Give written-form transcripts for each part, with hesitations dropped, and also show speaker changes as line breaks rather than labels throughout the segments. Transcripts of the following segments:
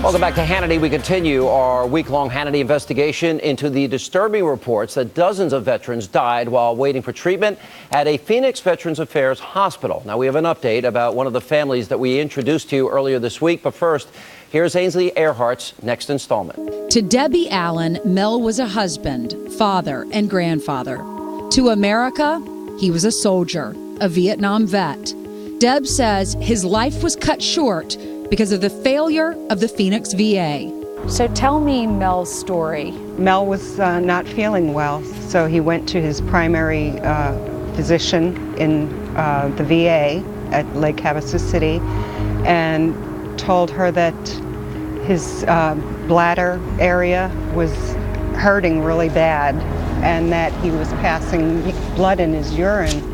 Welcome back to Hannity. We continue our week-long Hannity investigation into the disturbing reports that dozens of veterans died while waiting for treatment at a Phoenix Veterans Affairs hospital. Now, we have an update about one of the families that we introduced to you earlier this week. But first, here's Ainsley Earhart's next installment.
To Debbie Allen, Mel was a husband, father, and grandfather. To America, he was a soldier, a Vietnam vet. Deb says his life was cut short because of the failure of the Phoenix VA.
So tell me Mel's story.
Mel was not feeling well, so he went to his primary physician in the VA at Lake Havasu City and told her that his bladder area was hurting really bad and that he was passing blood in his urine.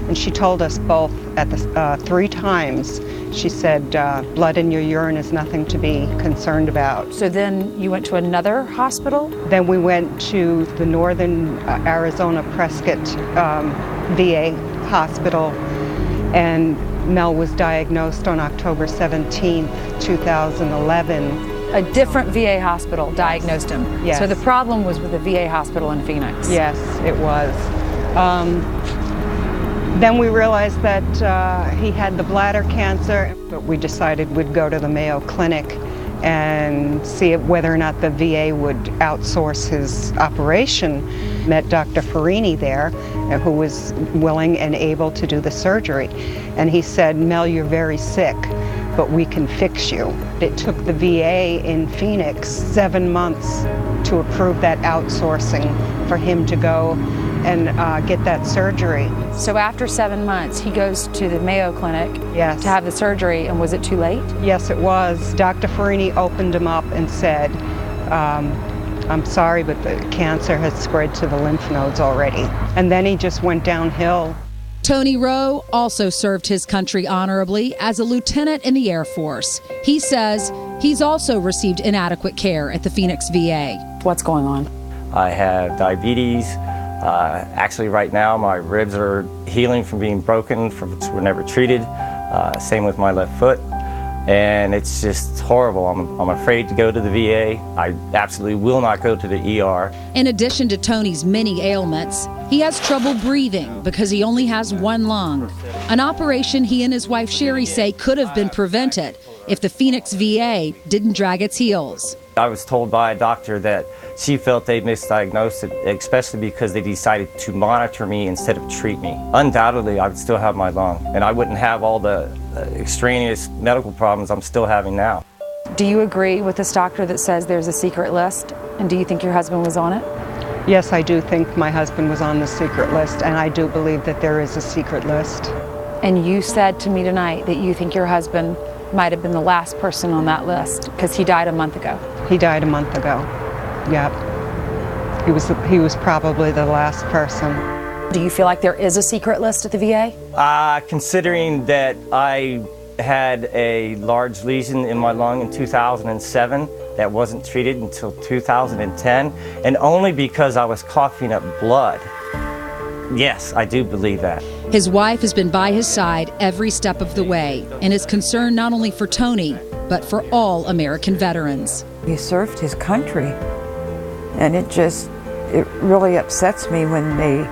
And she told us both at the 3 times. She said, blood in your urine is nothing to be concerned about.
So then you went to another hospital?
Then we went to the Northern Arizona Prescott VA hospital, and Mel was diagnosed on October 17th, 2011.
A different VA hospital diagnosed him?
Yes.
So the problem was with the VA hospital in Phoenix?
Yes, it was. Then we realized that he had the bladder cancer, but we decided we'd go to the Mayo Clinic and see whether or not the VA would outsource his operation. Met Dr. Farini there, who was willing and able to do the surgery. And he said, Mel, you're very sick, but we can fix you. It took the VA in Phoenix 7 months to approve that outsourcing for him to go and get that surgery.
So after 7 months, he goes to the Mayo Clinic
Yes.
to have the surgery, and was it too late?
Yes, it was. Dr. Farini opened him up and said, I'm sorry, but the cancer has spread to the lymph nodes already. And then he just went downhill.
Tony Rowe also served his country honorably as a lieutenant in the Air Force. He says he's also received inadequate care at the Phoenix VA.
What's going on?
I have diabetes. Actually, right now, my ribs are healing from being broken, which were never treated. Same with my left foot. And it's just horrible. I'm afraid to go to the VA. I absolutely will not go to the ER.
In addition to Tony's many ailments, he has trouble breathing because he only has one lung. An operation he and his wife Sherry say could have been prevented if the Phoenix VA didn't drag its heels.
I was told by a doctor that she felt they misdiagnosed it, especially because they decided to monitor me instead of treat me. Undoubtedly, I would still have my lung, and I wouldn't have all the extraneous medical problems I'm still having now.
Do you agree with this doctor that says there's a secret list? And do you think your husband was on it?
Yes, I do think my husband was on the secret list, and I do believe that there is a secret list.
And you said to me tonight that you think your husband might have been the last person on that list because he died a month ago.
He died a month ago. Yep. He was probably the last person.
Do you feel like there is a secret list at the VA?
Considering that I had a large lesion in my lung in 2007 that wasn't treated until 2010, and only because I was coughing up blood. Yes, I do believe that.
His wife has been by his side every step of the way and is concerned not only for Tony, but for all American veterans.
He served his country, and it really upsets me when they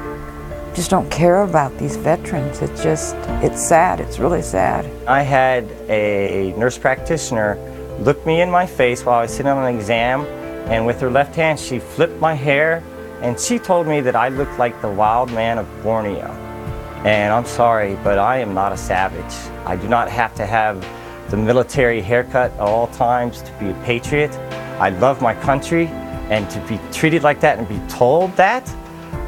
just don't care about these veterans. It's sad. It's really sad.
I had a nurse practitioner look me in my face while I was sitting on an exam, and with her left hand she flipped my hair, and she told me that I looked like the wild man of Borneo. And I'm sorry, but I am not a savage. I do not have to have the military haircut at all times to be a patriot. I love my country, and to be treated like that and be told that,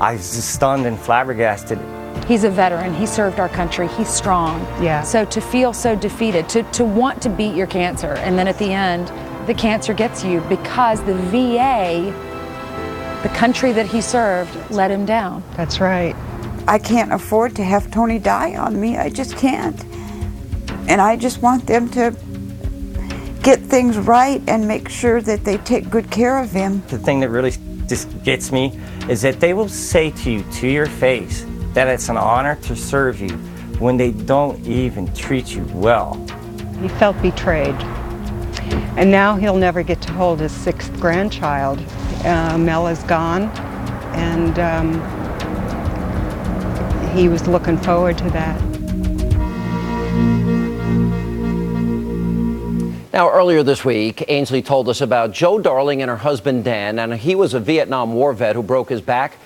I was just stunned and flabbergasted.
He's a veteran. He served our country. He's strong.
Yeah.
So to feel so defeated, to want to beat your cancer, and then at the end, the cancer gets you because the VA, the country that he served, let him down.
That's right.
I can't afford to have Tony die on me. I just can't. And I just want them to get things right and make sure that they take good care of him.
The thing that really just gets me is that they will say to you, to your face, that it's an honor to serve you when they don't even treat you well.
He felt betrayed. And now he'll never get to hold his 6th grandchild. Mel is gone, and he was looking forward to that.
Now, earlier this week, Ainsley told us about Joe Darling and her husband, Dan, and he was a Vietnam War vet who broke his back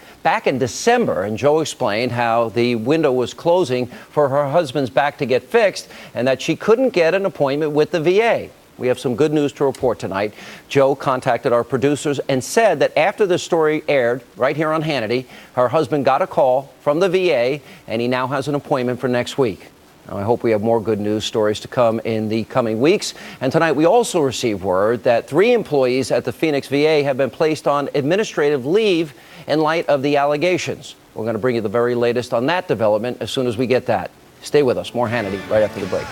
in December. And Joe explained how the window was closing for her husband's back to get fixed and that she couldn't get an appointment with the VA. We have some good news to report tonight. Joe contacted our producers and said that after the story aired right here on Hannity, her husband got a call from the VA and he now has an appointment for next week. Now, I hope we have more good news stories to come in the coming weeks. And tonight we also received word that 3 employees at the Phoenix VA have been placed on administrative leave in light of the allegations. We're going to bring you the very latest on that development as soon as we get that. Stay with us. More Hannity right after the break.